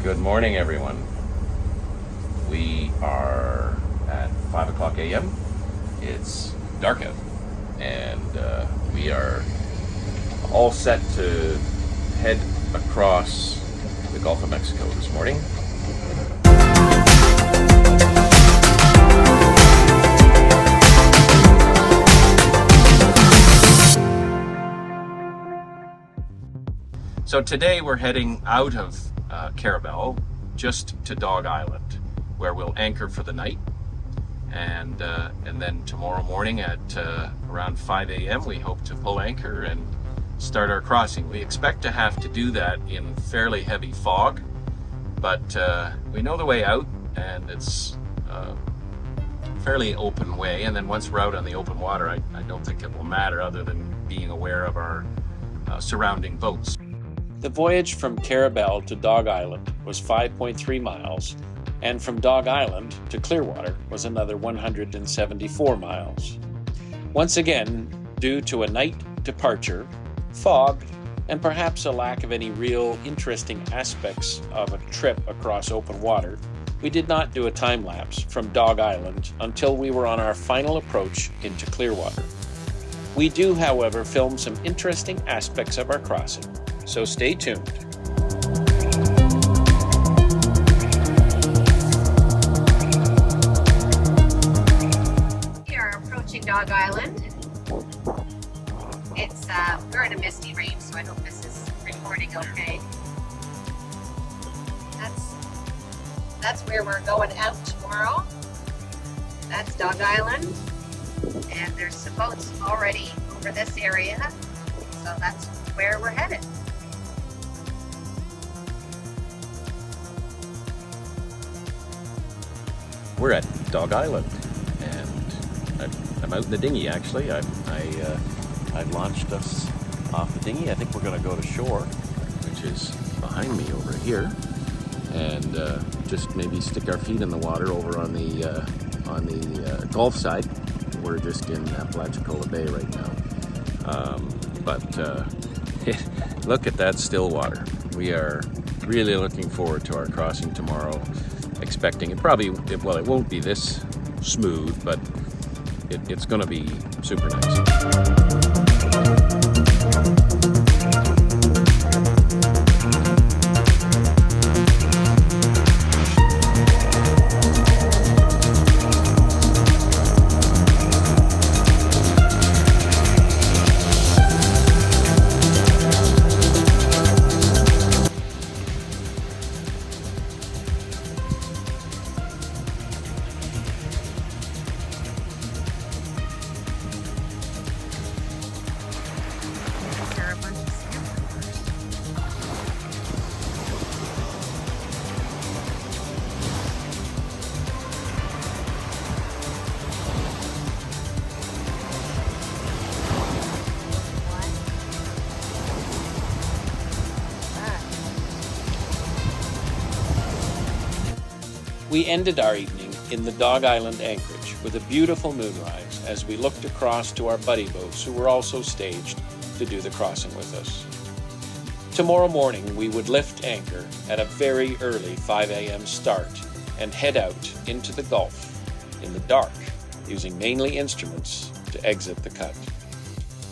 Good morning, everyone. We are at 5 o'clock a.m. It's dark out, and we are all set to head across the Gulf of Mexico this morning. So today we're heading out of Carabel just to Dog Island, where we'll anchor for the night, and then tomorrow morning at around 5 a.m. we hope to pull anchor and start our crossing. We expect to have to do that in fairly heavy fog, but we know the way out, and it's a fairly open way. And then once we're out on the open water, I don't think it will matter, other than being aware of our surrounding boats. The voyage from Carabel to Dog Island was 5.3 miles, and from Dog Island to Clearwater was another 174 miles. Once again, due to a night departure, fog, and perhaps a lack of any real interesting aspects of a trip across open water, we did not do a time lapse from Dog Island until we were on our final approach into Clearwater. We do, however, film some interesting aspects of our crossing, so stay tuned. We are approaching Dog Island. It's we're in a misty range, so I hope this is recording okay. That's where we're going out tomorrow. That's Dog Island, and there's some boats already over this area, so that's where we're headed. We're at Dog Island, and I'm out in the dinghy. Actually, I've launched us off the dinghy. I think we're going to go to shore, which is behind me over here, and just maybe stick our feet in the water over on the Gulf side. We're just in Apalachicola Bay right now, but look at that still water. We are really looking forward to our crossing tomorrow. Expecting it won't be this smooth, but it's going to be super nice. We ended our evening in the Dog Island anchorage with a beautiful moonrise as we looked across to our buddy boats who were also staged to do the crossing with us. Tomorrow morning we would lift anchor at a very early 5 a.m. start and head out into the Gulf in the dark, using mainly instruments to exit the cut.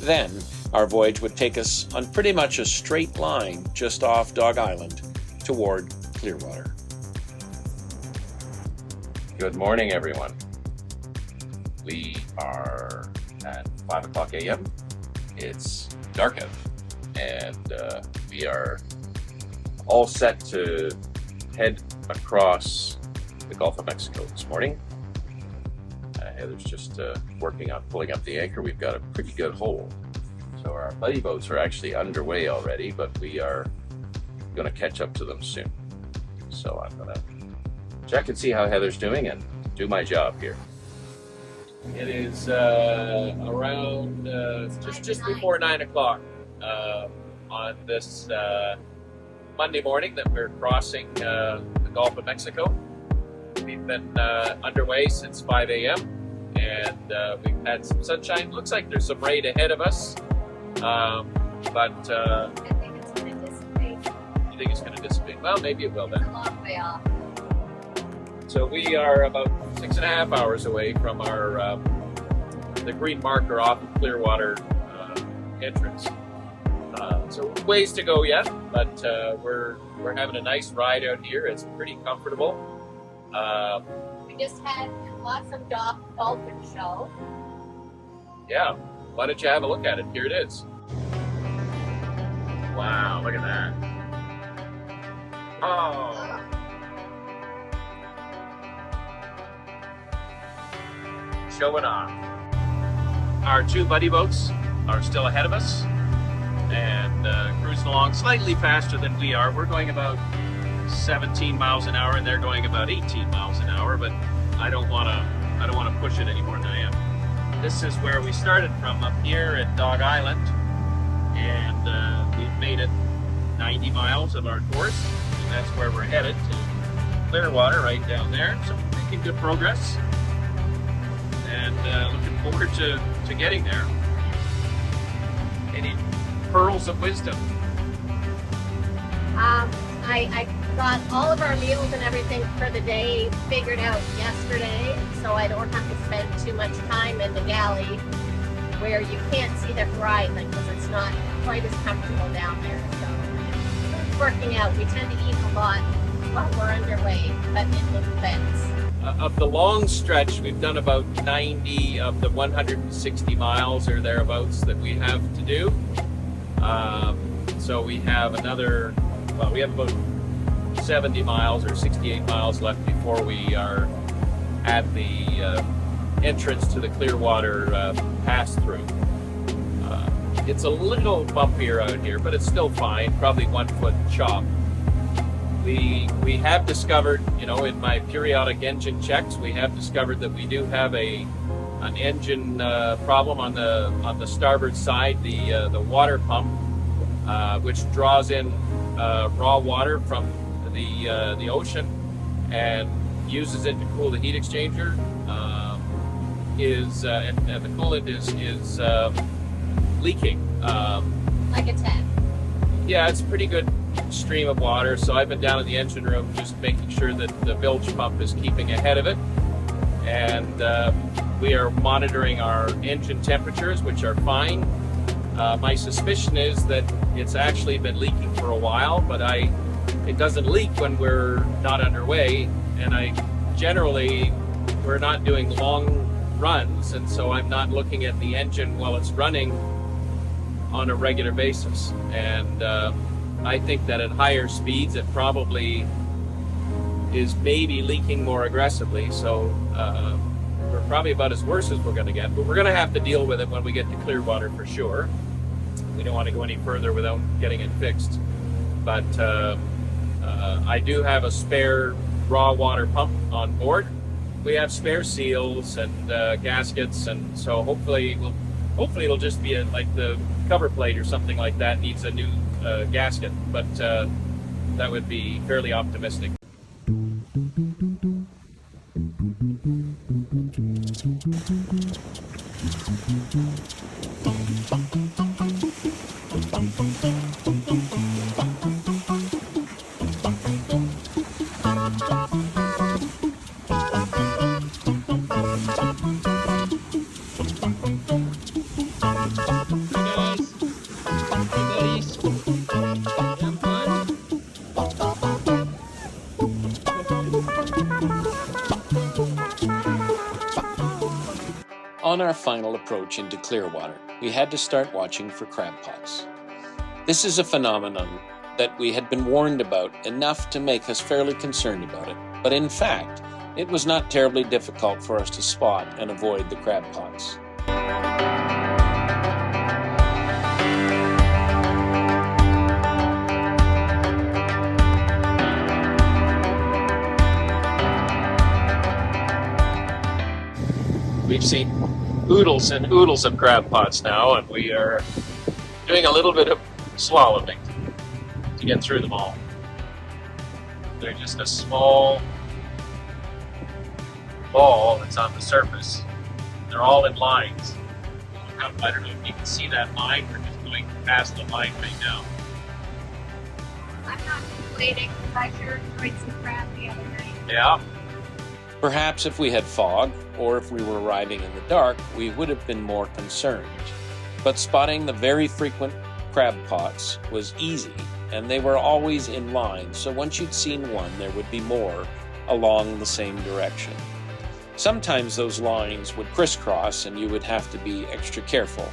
Then our voyage would take us on pretty much a straight line just off Dog Island toward Clearwater. Good morning, everyone. We are at 5 o'clock a.m. It's dark out, and we are all set to head across the Gulf of Mexico this morning. Heather's just working on pulling up the anchor. We've got a pretty good hold. So our buddy boats are actually underway already, but we are going to catch up to them soon. So I'm going to check and see how Heather's doing and do my job here. It is around just before 9 o'clock on this Monday morning that we're crossing the Gulf of Mexico. We've been underway since 5 a.m. and we've had some sunshine. Looks like there's some rain ahead of us, but think it's going to dissipate. Well, maybe it will then. A long way off. So we are about 6.5 hours away from our the green marker off of Clearwater entrance. So ways to go yet, but we're having a nice ride out here. It's pretty comfortable. We just had an awesome dolphin show. Yeah, why don't you have a look at it? Here it is. Wow, look at that. Oh. Showing off. Our two buddy boats are still ahead of us and cruising along slightly faster than we are. We're going about 17 miles an hour and they're going about 18 miles an hour, but I don't want to push it any more than I am. This is where we started from, up here at Dog Island, and we've made it 90 miles of our course, and that's where we're headed, to Clearwater right down there. So we're making good progress and looking forward to getting there. Any pearls of wisdom? I got all of our meals and everything for the day figured out yesterday, so I don't have to spend too much time in the galley where you can't see the horizon because it's not quite as comfortable down there. So it's working out. We tend to eat a lot while we're underway, but it looks best. Of the long stretch, we've done about 90 of the 160 miles or thereabouts that we have to do. So we have another, well, we have about 70 miles or 68 miles left before we are at the entrance to the Clearwater pass-through. It's a little bumpier out here, but it's still fine, probably 1 foot chop. We have discovered, you know, in my periodic engine checks, we have discovered that we do have an engine problem on the starboard side, the water pump, which draws in raw water from the ocean and uses it to cool the heat exchanger. And the coolant is leaking. Like a tap. Yeah, it's a pretty good stream of water, so I've been down in the engine room just making sure that the bilge pump is keeping ahead of it, and we are monitoring our engine temperatures, which are fine. My suspicion is that it's actually been leaking for a while, but it doesn't leak when we're not underway, and we're not doing long runs, and so I'm not looking at the engine while it's running on a regular basis. And I think that at higher speeds it probably is maybe leaking more aggressively, so we're probably about as worse as we're going to get, but we're going to have to deal with it when we get to Clearwater for sure. We don't want to go any further without getting it fixed, but I do have a spare raw water pump on board. We have spare seals and gaskets, and so hopefully it'll just be like the cover plate or something like that needs a new gasket, but that would be fairly optimistic. On our final approach into Clearwater, we had to start watching for crab pots. This is a phenomenon that we had been warned about enough to make us fairly concerned about it, but in fact, it was not terribly difficult for us to spot and avoid the crab pots. We've seen oodles and oodles of crab pots now, and we are doing a little bit of slaloming to get through them all. They're just a small ball that's on the surface. They're all in lines. I don't know if you can see that line. We're just going past the line right now. I'm not oscillating pressure. Tried some crab the other night. Yeah. Perhaps if we had fog, or if we were arriving in the dark, we would have been more concerned. But spotting the very frequent crab pots was easy, and they were always in line, so once you'd seen one, there would be more along the same direction. Sometimes those lines would crisscross and you would have to be extra careful,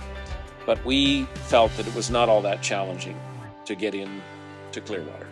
but we felt that it was not all that challenging to get in to Clearwater.